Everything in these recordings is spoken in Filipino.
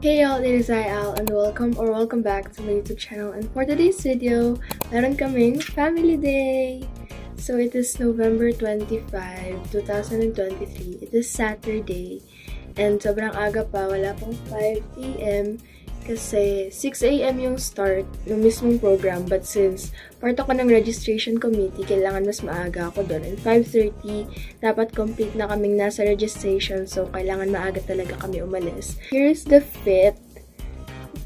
Hey y'all, it is Al and welcome back to my YouTube channel. And for today's video, meron kaming Family Day! So it is November 25, 2023. It is Saturday. And sobrang aga pa, wala pang 5 AM. Kasi 6 AM yung start ng mismong program. But since part ako ng registration committee, kailangan mas maaga ako doon. And 5:30, dapat complete na kaming nasa registration. So, kailangan maaga talaga kami umalis. Here's the fit.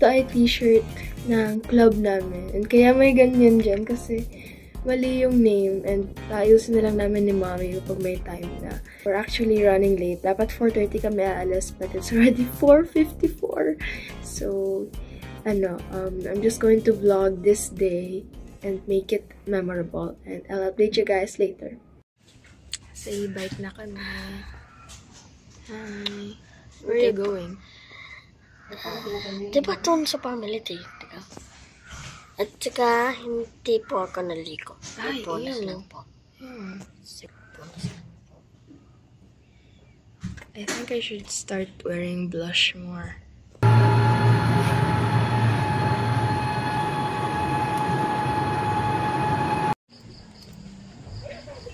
Ito ay t-shirt ng club namin. And kaya may ganyan dyan kasi mali yung name. And ayusin na lang namin ni Mommy kapag may time na. We're actually running late. Dapat 4:30 kami aalis, but it's already 4:54. So, I'm just going to vlog this day and make it memorable. And I'll update you guys later. Say bike na kami. Hi. Where are you going? Diba doon sa family day? At saka, hindi po ako naligo. Ay, bonus ew. lang po. I think I should start wearing blush more.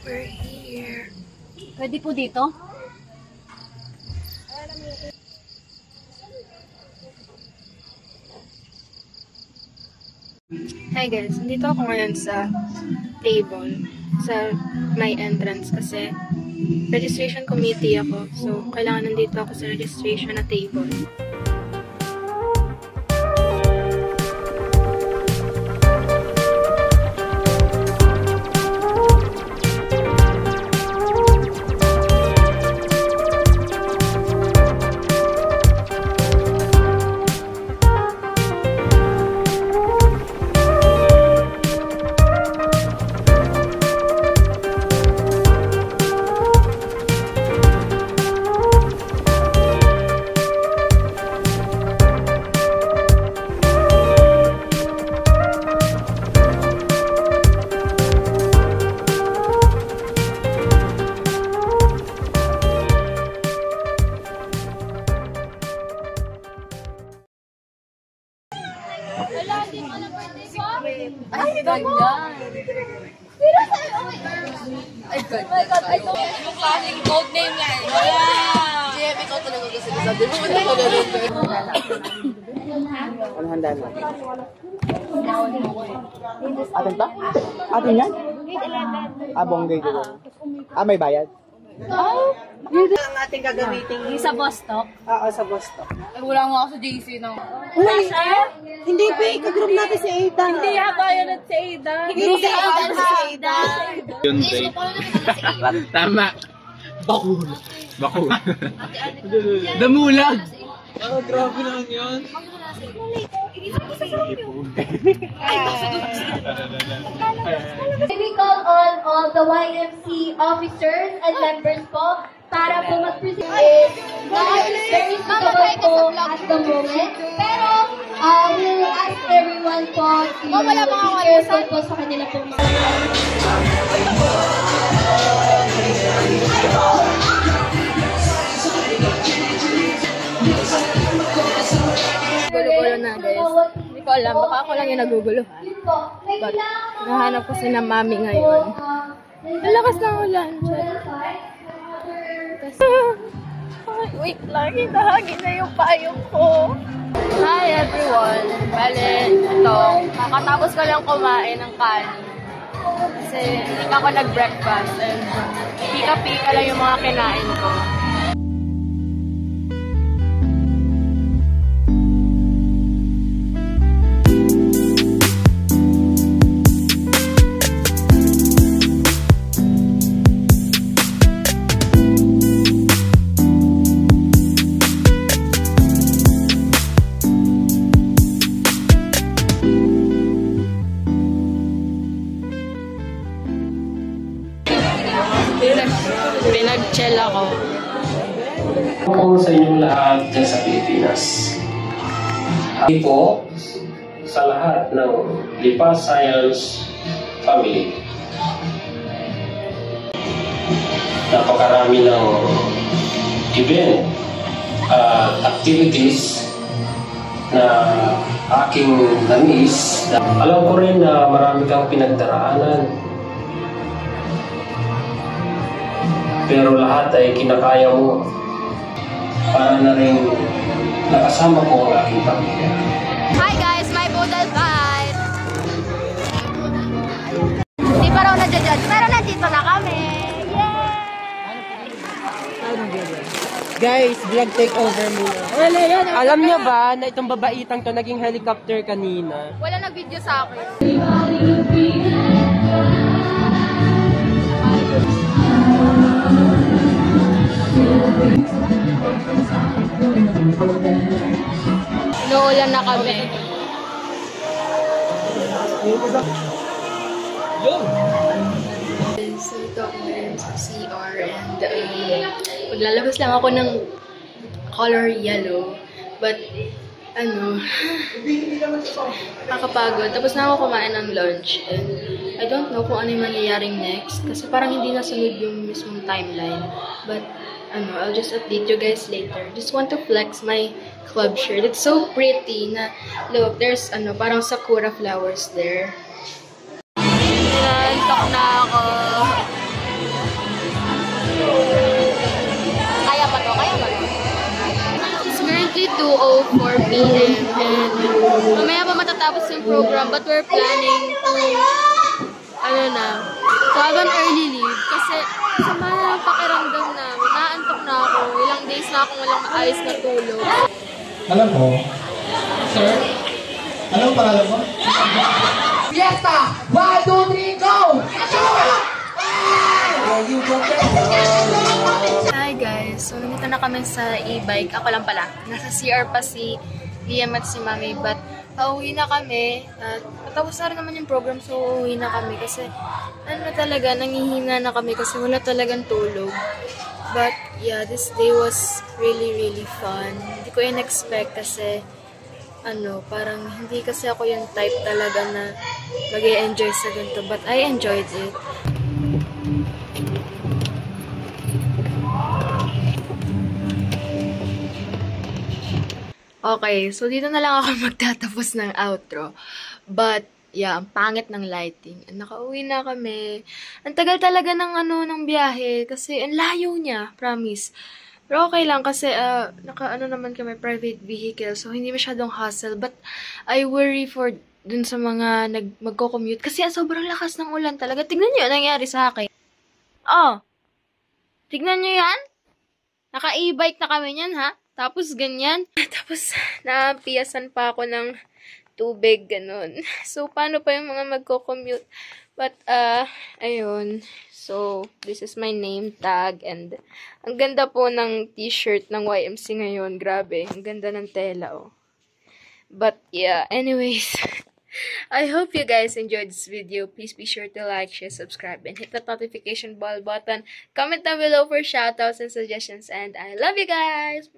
We're here. Pwede po dito? Hi guys, nandito ako ngayon sa table, sa my entrance kasi registration committee ako. So, kailangan nandito ako sa registration na table. Ay, ganda! Ay, God. Oh my God, I don't know yung klaseng code name nga eh. GM, ikaw talaga kasi nasabi mo. Ano ko na rin? Ano handa na? Atin to? Atin yan? Abong gate ko. May bayad? Ang ating gagamitin Sa Boston? Oo, sa Boston. Ay, wala nga ako sa JC no. Uy! Hindi ba? Kagroup natin si Ada. Hindi bayan at si Ada. Hindi si Ada si Ada. Yun, babe. Tama. Bakul. Bakul. Damulag. Oh, grabe naman yun. We call on all the YMC officers and members po para po mag-present is not very suitable po at the moment. Pero we'll ask everyone po to be careful po sa kanila po mga Gulo-gulo na guys. Hindi ko alam, baka ako lang yung naguguluhan. But, nahanap ko si na Mami ngayon. Ang lakas ng ulan. Wait lang, hinahagin na yung payong ko. Hi everyone! Bale, ito, kakatapos ko lang kumain ng kanin. Kasi hindi pa ako nag-breakfast. And pika-pika lang yung mga kinain ko. Pinag-chill ako. Po sa inyong lahat dyan sa Pilipinas. Hindi po sa lahat ng Lipa Science Family. Napakarami ng event, activities na aking namiss. Alam ko rin na marami kang pinagdaraanan. Pero lahat ay kinakaya mo para na rin nakasama ko ang aking pamilya. Hi guys, my Bodal fight! Hindi pa raw na-judge, pero nandito na kami! Guys, vlog takeover muna. Alam niyo ba na itong babaitang to naging helicopter kanina? Wala nag-video sa akin. Inuulan na kami. So, ito ako ngayon sa CR and maglalabas lang ako ng color yellow. But, nakakapagod. Tapos na ako kumain ng lunch and I don't know kung ano yung mangyayaring next kasi parang hindi nasunod yung mismong timeline. But, I'll just update you guys later. Just want to flex my club shirt. It's so pretty na, look, there's, parang sakura flowers there. Nantok na ako. Kaya ba to? Kaya ba to? It's currently 2:04 p.m. and mamaya pa matatapos yung program but we're planning to to have an early leave kasi sama na ang pakiramdam namin. Naantok na ako. Ilang days na akong walang maayos na tulog. Alam mo, sir, anong pangalan mo? Fiesta! 1, 2, 3, go! Hi guys! So, nandito na kami sa e-bike. Ako lang pala. Nasa CR pa si Liam at si Mami. But, pauwi na kami. At patapos na rin naman yung program. So, uuwi na kami. Kasi, talaga, nangihina na kami. Kasi wala talagang tulog. But, yeah, this day was really, really fun. Hindi ko in-expect kasi, parang hindi kasi ako yung type talaga na mag-enjoy sa ganito. But, I enjoyed it. Okay, so dito na lang ako magtatapos ng outro. But, yeah, ang pangit ng lighting. Nakauwi na kami. Ang tagal talaga ng biyahe kasi ang layo niya, promise. Pero okay lang kasi naman kami private vehicle so hindi masyadong hassle. But I worry for dun sa mga magko-commute kasi sobrang lakas ng ulan talaga. Tignan niyo ang nangyari sa akin. Oh, tignan niyo yan? Naka-e-bike na kami niyan, ha? Tapos, ganyan. Tapos, napiyasan pa ako ng tubig, ganun. So, paano pa yung mga magko-commute? But, ayun. So, this is my name tag. And, ang ganda po ng t-shirt ng YMC ngayon. Grabe. Ang ganda ng tela, oh. But, yeah. Anyways, I hope you guys enjoyed this video. Please be sure to like, share, subscribe, and hit the notification bell button. Comment down below for shoutouts and suggestions. And I love you guys!